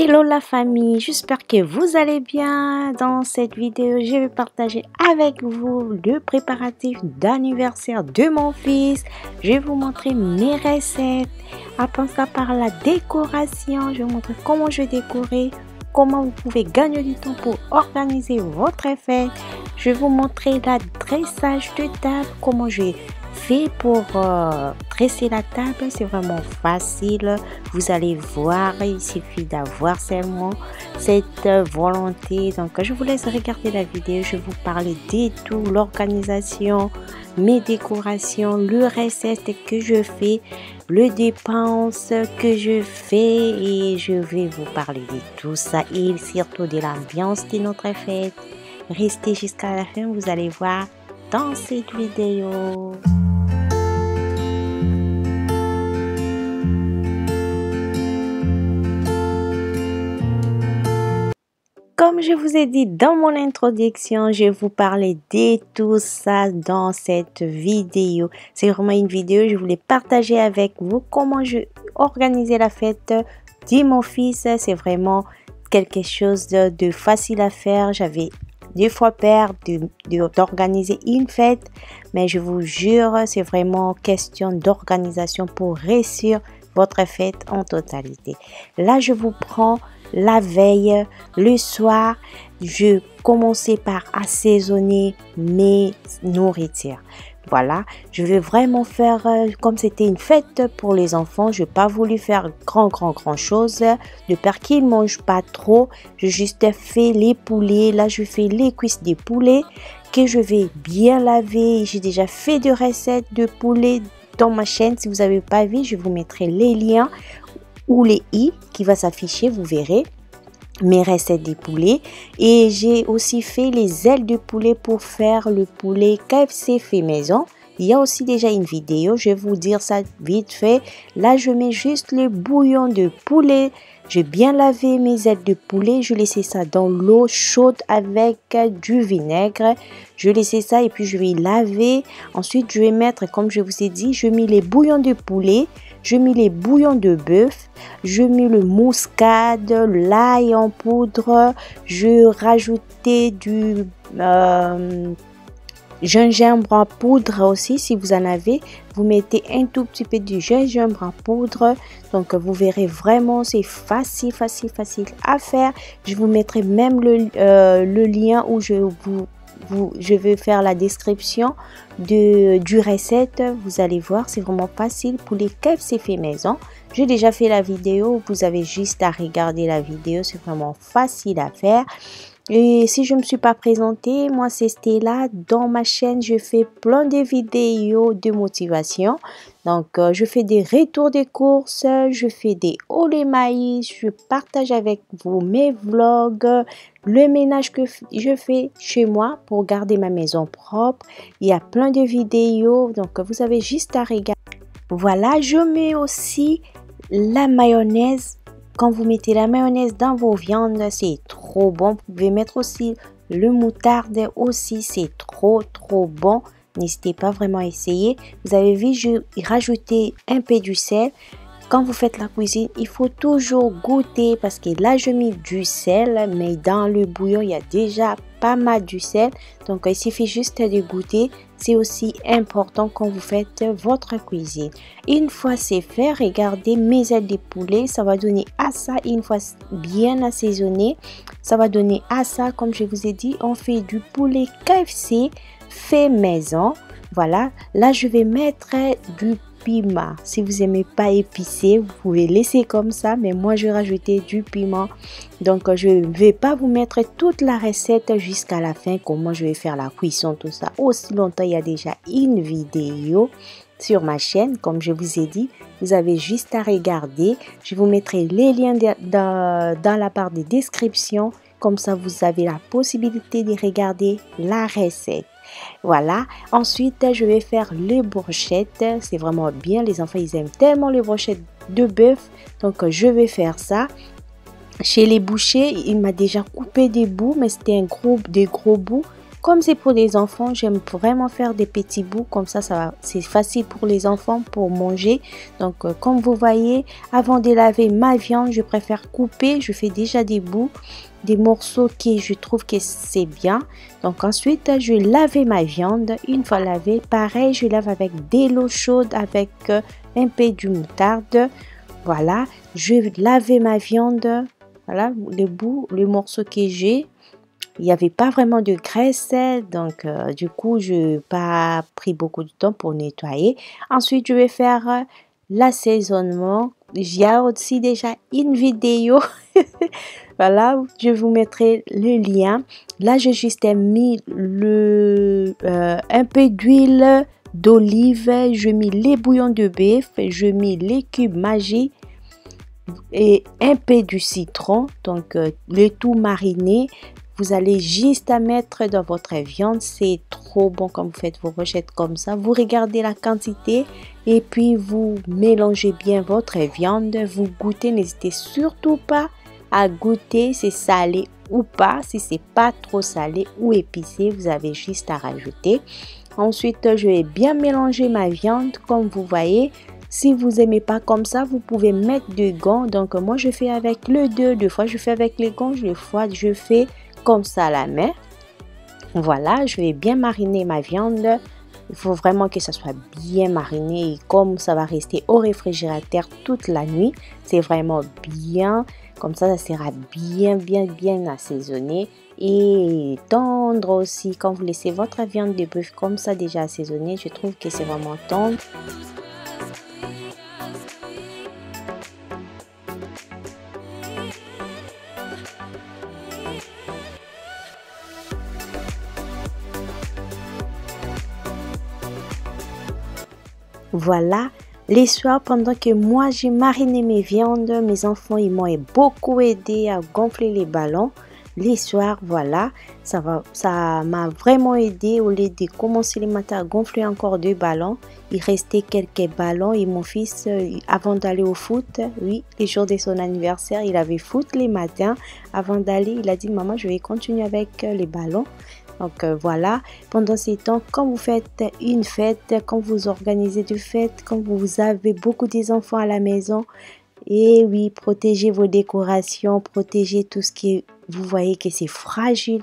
Hello la famille, j'espère que vous allez bien. Dans cette vidéo, je vais partager avec vous le préparatif d'anniversaire de mon fils. Je vais vous montrer mes recettes. À penser par la décoration, je vais vous montrer comment je vais décorer, comment vous pouvez gagner du temps pour organiser votre fête. Je vais vous montrer la dressage de table, comment je fais pour dresser la table. C'est vraiment facile, vous allez voir, il suffit d'avoir seulement cette volonté. Donc je vous laisse regarder la vidéo, je vais vous parler de tout, l'organisation, mes décorations, le recette que je fais, le dépense que je fais, et je vais vous parler de tout ça et surtout de l'ambiance de notre fête. Restez jusqu'à la fin, vous allez voir dans cette vidéo. Comme je vous ai dit dans mon introduction, je vais vous parler de tout ça dans cette vidéo. C'est vraiment une vidéo, je voulais partager avec vous comment je organisais la fête de mon fils. C'est vraiment quelque chose de facile à faire. J'avais 2 fois peur d'organiser une fête, mais je vous jure, c'est vraiment question d'organisation pour réussir votre fête en totalité. Là, je vous prends la veille, le soir, je commençais par assaisonner mes nourritures. Voilà, je vais vraiment faire comme c'était une fête pour les enfants. Je n'ai pas voulu faire grand chose de peur qu'ils ne mangent pas trop. Je juste fait les poulets. Là, je fais les cuisses des poulets que je vais bien laver. J'ai déjà fait des recettes de poulet dans ma chaîne. Si vous n'avez pas vu, je vous mettrai les liens ou les i qui va s'afficher, vous verrez mes recettes de poulet. Et j'ai aussi fait les ailes de poulet pour faire le poulet KFC fait maison. Il y a aussi déjà une vidéo, je vais vous dire ça vite fait. Là, je mets juste le bouillon de poulet. J'ai bien lavé mes ailes de poulet. Je laissais ça dans l'eau chaude avec du vinaigre. Je laissais ça et puis je vais laver. Ensuite, je vais mettre, comme je vous ai dit, je mets les bouillons de poulet. Je mets les bouillons de bœuf, je mets le muscade, l'ail en poudre, je rajoutais du gingembre en poudre aussi. Si vous en avez, vous mettez un tout petit peu de gingembre en poudre. Donc vous verrez vraiment, c'est facile à faire. Je vous mettrai même le lien où je vais faire la description du recette. Vous allez voir, c'est vraiment facile pour les KFC fait maison. J'ai déjà fait la vidéo, vous avez juste à regarder la vidéo, c'est vraiment facile à faire. Et si je ne me suis pas présentée, moi c'est Stella. Dans ma chaîne, je fais plein de vidéos de motivation. Donc, je fais des retours des courses, je fais des hauts et maïs, je partage avec vous mes vlogs, le ménage que je fais chez moi pour garder ma maison propre. Il y a plein de vidéos, donc vous avez juste à regarder. Voilà, je mets aussi la mayonnaise. Quand vous mettez la mayonnaise dans vos viandes, c'est trop bon. Vous pouvez mettre aussi le moutarde aussi, c'est trop bon. N'hésitez pas vraiment à essayer. Vous avez vu, je rajoutais un peu du sel. Quand vous faites la cuisine, il faut toujours goûter parce que là, je mets du sel, mais dans le bouillon, il y a déjà pas mal du sel. Donc, il suffit juste de goûter. C'est aussi important quand vous faites votre cuisine. Une fois c'est fait, regardez mes ailes de poulet. Ça va donner à ça, une fois bien assaisonné, ça va donner à ça. Comme je vous ai dit, on fait du poulet KFC fait maison. Voilà, là je vais mettre du piment. Si vous aimez pas épicé, vous pouvez laisser comme ça, mais moi je vais rajouter du piment. Donc je ne vais pas vous mettre toute la recette jusqu'à la fin, comment je vais faire la cuisson, tout ça. Aussi longtemps, il y a déjà une vidéo sur ma chaîne, comme je vous ai dit, vous avez juste à regarder. Je vous mettrai les liens dans la barre de description, comme ça vous avez la possibilité de regarder la recette. Voilà, ensuite je vais faire les brochettes. C'est vraiment bien, les enfants ils aiment tellement les brochettes de bœuf, donc je vais faire ça. Chez les bouchers, il m'a déjà coupé des bouts, mais c'était des gros bouts. Comme c'est pour les enfants, j'aime vraiment faire des petits bouts comme ça c'est facile pour les enfants pour manger. Donc comme vous voyez, avant de laver ma viande, je préfère couper. Je fais déjà des bouts, des morceaux qui je trouve que c'est bien. Donc ensuite, je lave ma viande. Une fois lavée, pareil, je lave avec de l'eau chaude avec un peu de moutarde. Voilà, je lave ma viande. Voilà, le morceau que j'ai. Il n'y avait pas vraiment de graisse, donc du coup, je n'ai pas pris beaucoup de temps pour nettoyer. Ensuite, je vais faire l'assaisonnement. Il y a aussi déjà une vidéo. Voilà, je vous mettrai le lien. Là, j'ai juste mis un peu d'huile d'olive. Je mets les bouillons de bœuf. Je mets les cubes Maggi et un peu du citron. Donc, le tout mariné. Vous allez juste à mettre dans votre viande. C'est trop bon quand vous faites vos brochettes comme ça. Vous regardez la quantité et puis vous mélangez bien votre viande. Vous goûtez. N'hésitez surtout pas à goûter si c'est salé ou pas. Si c'est pas trop salé ou épicé, vous avez juste à rajouter. Ensuite, je vais bien mélanger ma viande comme vous voyez. Si vous n'aimez pas comme ça, vous pouvez mettre des gants. Donc, moi, je fais avec le deux. Deux fois, je fais avec les gants. Deux fois, je fais comme ça à la main. Voilà, je vais bien mariner ma viande. Il faut vraiment que ça soit bien mariné. Et comme ça va rester au réfrigérateur toute la nuit, c'est vraiment bien. Comme ça sera bien assaisonné et tendre aussi. Quand vous laissez votre viande de bœuf comme ça déjà assaisonnée, je trouve que c'est vraiment tendre. Voilà, les soirs, pendant que moi j'ai mariné mes viandes, mes enfants ils m'ont beaucoup aidé à gonfler les ballons. Les soirs, voilà, ça m'a vraiment aidé. Au lieu de commencer le matin à gonfler encore 2 ballons, il restait quelques ballons et mon fils, avant d'aller au foot, oui, les jours de son anniversaire, il avait foot les matins. Avant d'aller, il a dit maman, je vais continuer avec les ballons. Donc voilà, pendant ces temps, quand vous faites une fête, quand vous organisez des fêtes, quand vous avez beaucoup d'enfants à la maison, et oui, protégez vos décorations, protégez tout ce qui vous voyez que c'est fragile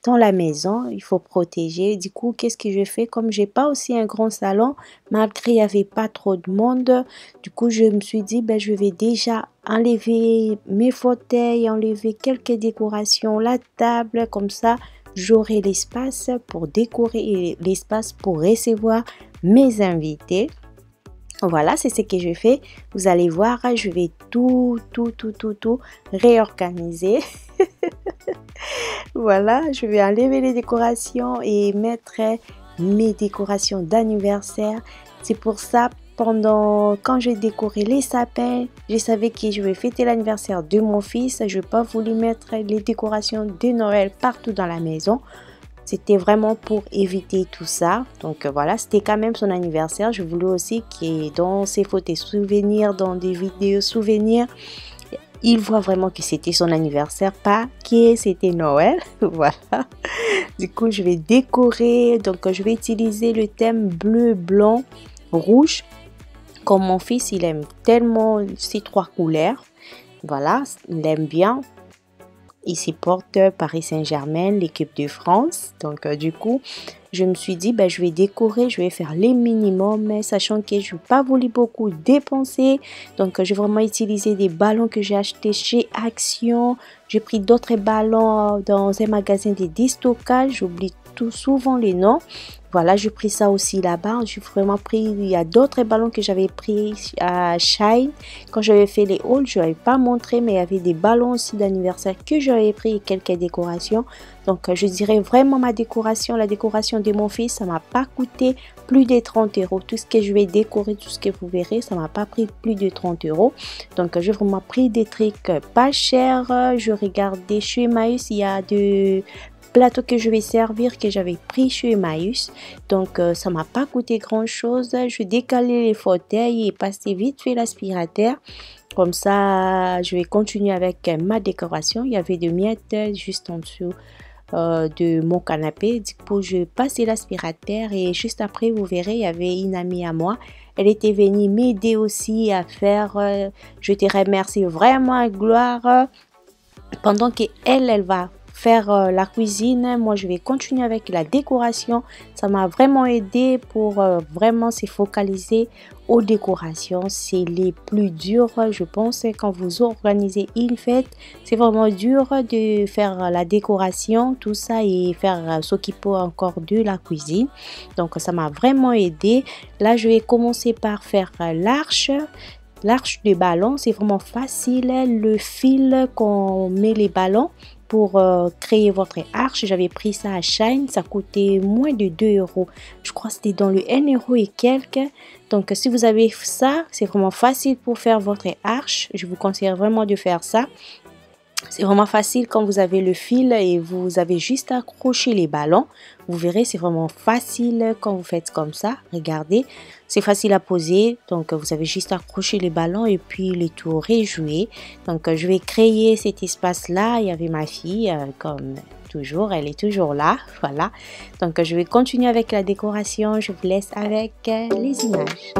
dans la maison, il faut protéger. Du coup, qu'est-ce que je fais? Comme j'ai pas aussi un grand salon, malgré il n'y avait pas trop de monde, du coup, je me suis dit, je vais déjà enlever mes fauteuils, enlever quelques décorations, la table, comme ça, j'aurai l'espace pour décorer et l'espace pour recevoir mes invités. Voilà, c'est ce que je fais. Vous allez voir, je vais tout réorganiser. Voilà, je vais enlever les décorations et mettre mes décorations d'anniversaire. C'est pour ça, quand j'ai décoré les sapins, je savais que je vais fêter l'anniversaire de mon fils. Je n'ai pas voulu mettre les décorations de Noël partout dans la maison. C'était vraiment pour éviter tout ça. Donc voilà, c'était quand même son anniversaire. Je voulais aussi que dans ses photos souvenirs, dans des vidéos souvenirs, il voit vraiment que c'était son anniversaire, pas que c'était Noël. Voilà. Du coup, je vais décorer. Donc, je vais utiliser le thème bleu, blanc, rouge. Comme mon fils, il aime tellement ces 3 couleurs. Voilà, il aime bien. Il supporte Paris Saint-Germain, l'équipe de France. Donc, du coup, je me suis dit, je vais décorer, je vais faire les minimums, sachant que je n'ai pas voulu beaucoup dépenser. Donc, j'ai vraiment utilisé des ballons que j'ai achetés chez Action. J'ai pris d'autres ballons dans un magasin de déstockage. J'oublie tout souvent les noms. Voilà, j'ai pris ça aussi là-bas. J'ai vraiment pris, il y a d'autres ballons que j'avais pris à Shine. Quand j'avais fait les hauls, je n'avais pas montré, mais il y avait des ballons aussi d'anniversaire que j'avais pris et quelques décorations. Donc, je dirais vraiment la décoration de mon fils, ça m'a pas coûté plus de 30 €. Tout ce que je vais décorer, tout ce que vous verrez, ça m'a pas pris plus de 30 €. Donc, j'ai vraiment pris des trucs pas chers. Je regardais chez Emmaüs, il y a de plateau que je vais servir que j'avais pris chez Emmaüs. Donc, ça m'a pas coûté grand chose. Je décalais les fauteuils et passer vite fait l'aspirateur. Comme ça, je vais continuer avec ma décoration. Il y avait des miettes juste en dessous de mon canapé. Du coup, je passais l'aspirateur et juste après, vous verrez, il y avait une amie à moi. Elle était venue m'aider aussi à faire. Je te remercie vraiment, Gloire. Pendant qu'elle va faire la cuisine, moi je vais continuer avec la décoration. Ça m'a vraiment aidé pour vraiment se focaliser aux décorations. C'est les plus durs, je pense, quand vous organisez une fête. C'est vraiment dur de faire la décoration, tout ça, et faire s'occuper encore de la cuisine. Donc ça m'a vraiment aidé. Là, je vais commencer par faire l'arche. L'arche de ballon, c'est vraiment facile. Le fil qu'on met les ballons pour créer votre arche, j'avais pris ça à Shine, ça coûtait moins de 2 euros. Je crois que c'était dans le 1 euro et quelques. Donc si vous avez ça, c'est vraiment facile pour faire votre arche. Je vous conseille vraiment de faire ça. C'est vraiment facile quand vous avez le fil et vous avez juste à accrocher les ballons. Vous verrez, c'est vraiment facile quand vous faites comme ça. Regardez, c'est facile à poser. Donc, vous avez juste à accrocher les ballons et puis les tours et jouer. Donc, je vais créer cet espace-là. Il y avait ma fille, comme toujours, elle est toujours là. Voilà. Donc, je vais continuer avec la décoration. Je vous laisse avec les images.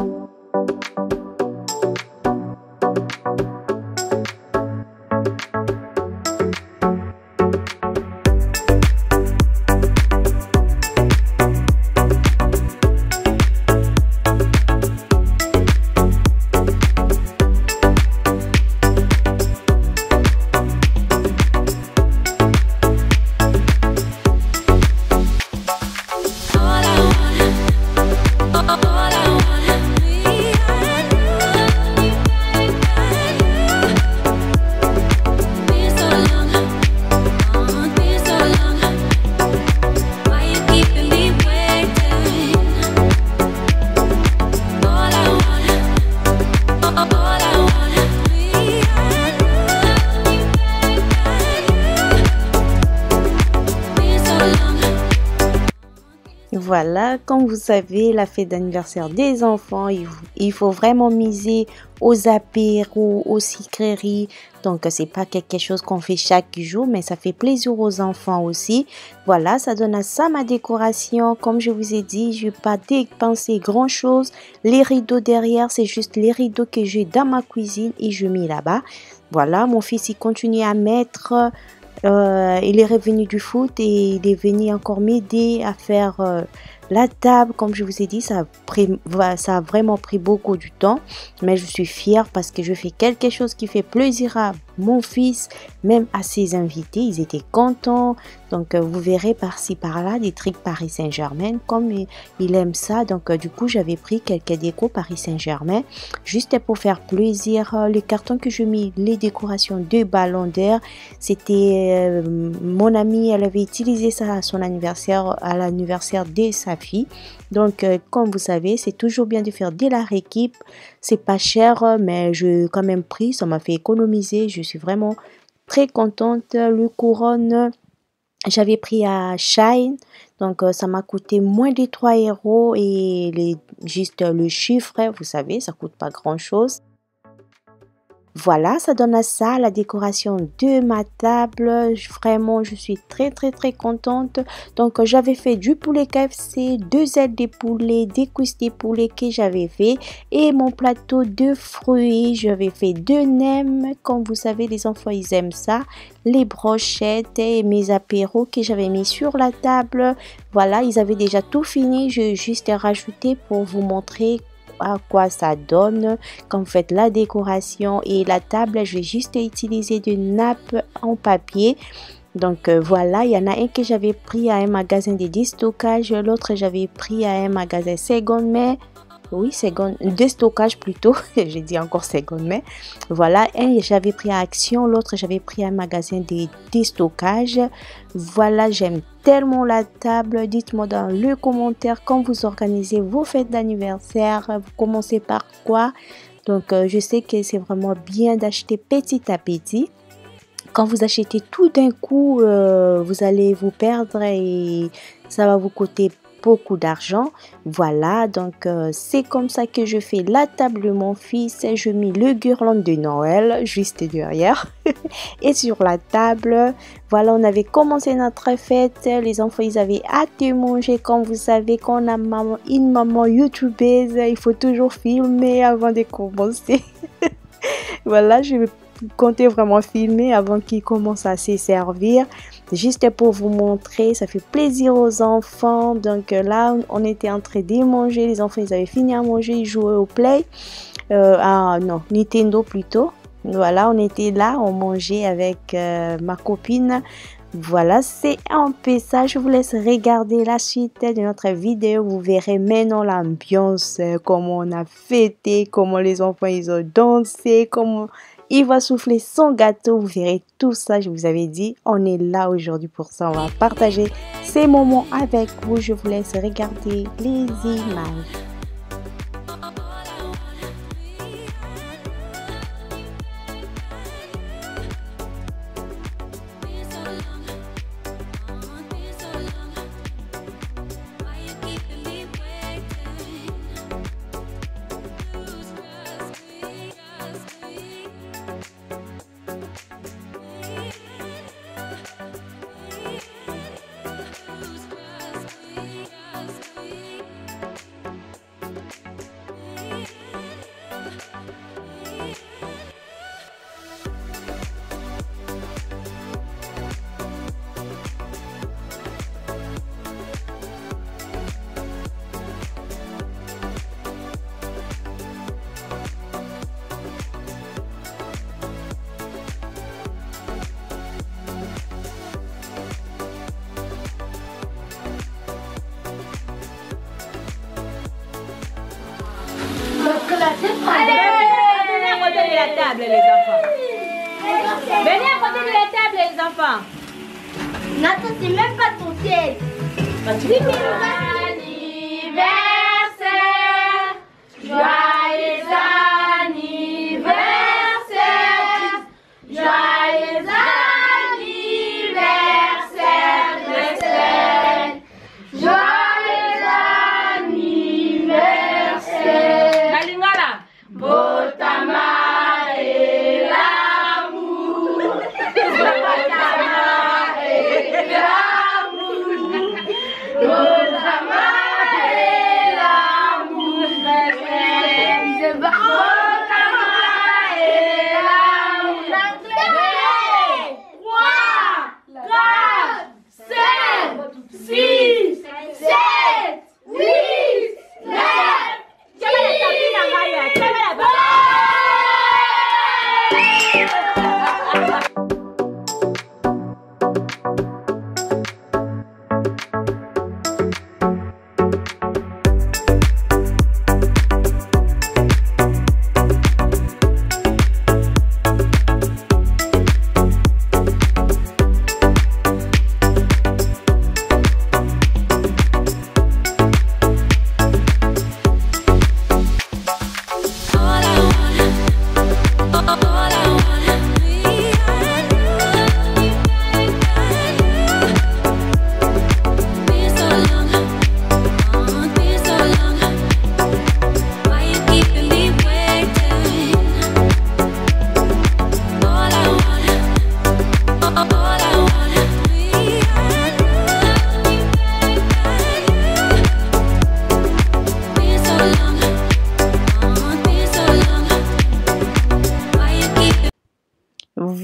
Voilà, comme vous savez, la fête d'anniversaire des enfants, il faut vraiment miser aux apéros, aux sucreries. Donc, c'est pas quelque chose qu'on fait chaque jour, mais ça fait plaisir aux enfants aussi. Voilà, ça donne à ça ma décoration. Comme je vous ai dit, je n'ai pas dépensé grand chose. Les rideaux derrière, c'est juste les rideaux que j'ai dans ma cuisine et je mets là-bas. Voilà, mon fils, il continue à mettre... il est revenu du foot et il est venu encore m'aider à faire la table. Comme je vous ai dit, ça a vraiment pris beaucoup de temps, mais je suis fière parce que je fais quelque chose qui fait plaisir à mon fils, même à ses invités. Ils étaient contents. Donc vous verrez par-ci par-là des trucs Paris Saint-Germain comme il aime ça. Donc du coup j'avais pris quelques décos Paris Saint-Germain juste pour faire plaisir. Les cartons que je mis, les décorations de ballons d'air, c'était mon amie, elle avait utilisé ça à son anniversaire, à l'anniversaire de sa fille. Donc comme vous savez, c'est toujours bien de faire de la récup. C'est pas cher, mais je quand même pris, ça m'a fait économiser. Je suis vraiment très contente. Le couronne, j'avais pris à Shine, donc ça m'a coûté moins de 3 euros et juste le chiffre, vous savez, ça coûte pas grand chose. Voilà, ça donne à ça la décoration de ma table. Vraiment, je suis très contente. Donc, j'avais fait du poulet KFC, 2 ailes de poulet, des cuisses de poulet que j'avais fait et mon plateau de fruits. J'avais fait 2 nems. Comme vous savez, les enfants, ils aiment ça. Les brochettes et mes apéros que j'avais mis sur la table. Voilà, ils avaient déjà tout fini. Je juste rajouté pour vous montrer à quoi ça donne quand vous faites la décoration. Et la table, je vais juste utiliser de nappe en papier. Donc voilà, il y en a un que j'avais pris à un magasin de déstockage, l'autre j'avais pris à un magasin seconde main. Oui, de stockage plutôt, j'ai dit encore seconde main. Voilà, un j'avais pris à Action, l'autre j'avais pris à un magasin de déstockage. Voilà, j'aime tellement la table. Dites-moi dans le commentaire quand vous organisez vos fêtes d'anniversaire, vous commencez par quoi? Donc je sais que c'est vraiment bien d'acheter petit à petit. Quand vous achetez tout d'un coup, vous allez vous perdre et ça va vous coûter beaucoup d'argent. Voilà, donc c'est comme ça que je fais la table de mon fils. Je mets le guirlande de Noël juste derrière et sur la table. Voilà, on avait commencé notre fête. Les enfants, ils avaient hâte de manger. Comme vous savez, quand on a une maman youtubeuse, il faut toujours filmer avant de commencer. Voilà, je comptais vraiment filmer avant qu'ils commencent à se servir. Juste pour vous montrer, ça fait plaisir aux enfants. Donc là, on était en train de manger. Les enfants, ils avaient fini à manger. Ils jouaient au Play. Non, Nintendo plutôt. Voilà, on était là, on mangeait avec ma copine. Voilà, c'est un peu ça. Je vous laisse regarder la suite de notre vidéo. Vous verrez maintenant l'ambiance, comment on a fêté, comment les enfants ils ont dansé, comment il va souffler son gâteau. Vous verrez tout ça. Je vous avais dit, on est là aujourd'hui pour ça. On va partager ces moments avec vous. Je vous laisse regarder les images. Allez, venez à côté de la table, les enfants. Venez à côté de la table, les enfants. Nathan, c'est même pas ton ciel. Anniversaire, joyeux anniversaire, joyeux anniversaire, Christelle. Joyeux anniversaire. La lingala. Botama et l'amour. Botama et l'amour. Botama et l'amour. Botama et l'amour. 3, 4, 5, 6, 7, 8, 9,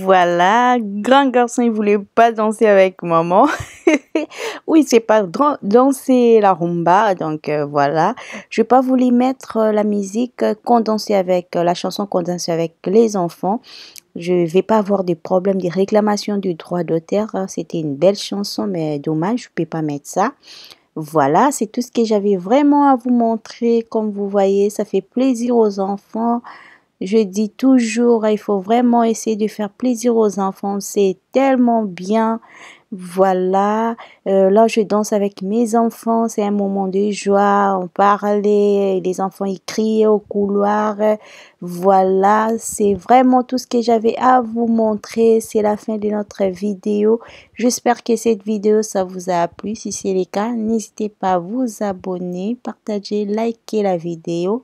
Voilà, grand garçon, il voulait pas danser avec maman. Oui, c'est pas danser la rumba, donc voilà. Je vais pas vous les mettre la musique condensée avec la chanson condensée avec les enfants. Je vais pas avoir de problème de réclamation du droit d'auteur. C'était une belle chanson, mais dommage, je peux pas mettre ça. Voilà, c'est tout ce que j'avais vraiment à vous montrer. Comme vous voyez, ça fait plaisir aux enfants. Je dis toujours, il faut vraiment essayer de faire plaisir aux enfants. C'est tellement bien. Voilà, là je danse avec mes enfants, c'est un moment de joie, on parlait, les enfants ils criaient au couloir. Voilà, c'est vraiment tout ce que j'avais à vous montrer. C'est la fin de notre vidéo. J'espère que cette vidéo ça vous a plu. Si c'est le cas, n'hésitez pas à vous abonner, partager, liker la vidéo.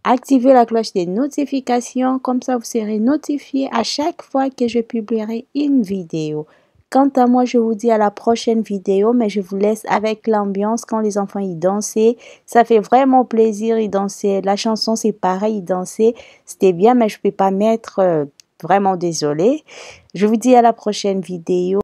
Activez la cloche des notifications, comme ça vous serez notifié à chaque fois que je publierai une vidéo. Quant à moi, je vous dis à la prochaine vidéo, mais je vous laisse avec l'ambiance quand les enfants y dansaient. Ça fait vraiment plaisir, ils dansaient. La chanson, c'est pareil, ils dansaient. C'était bien, mais je ne peux pas mettre, vraiment désolée. Je vous dis à la prochaine vidéo.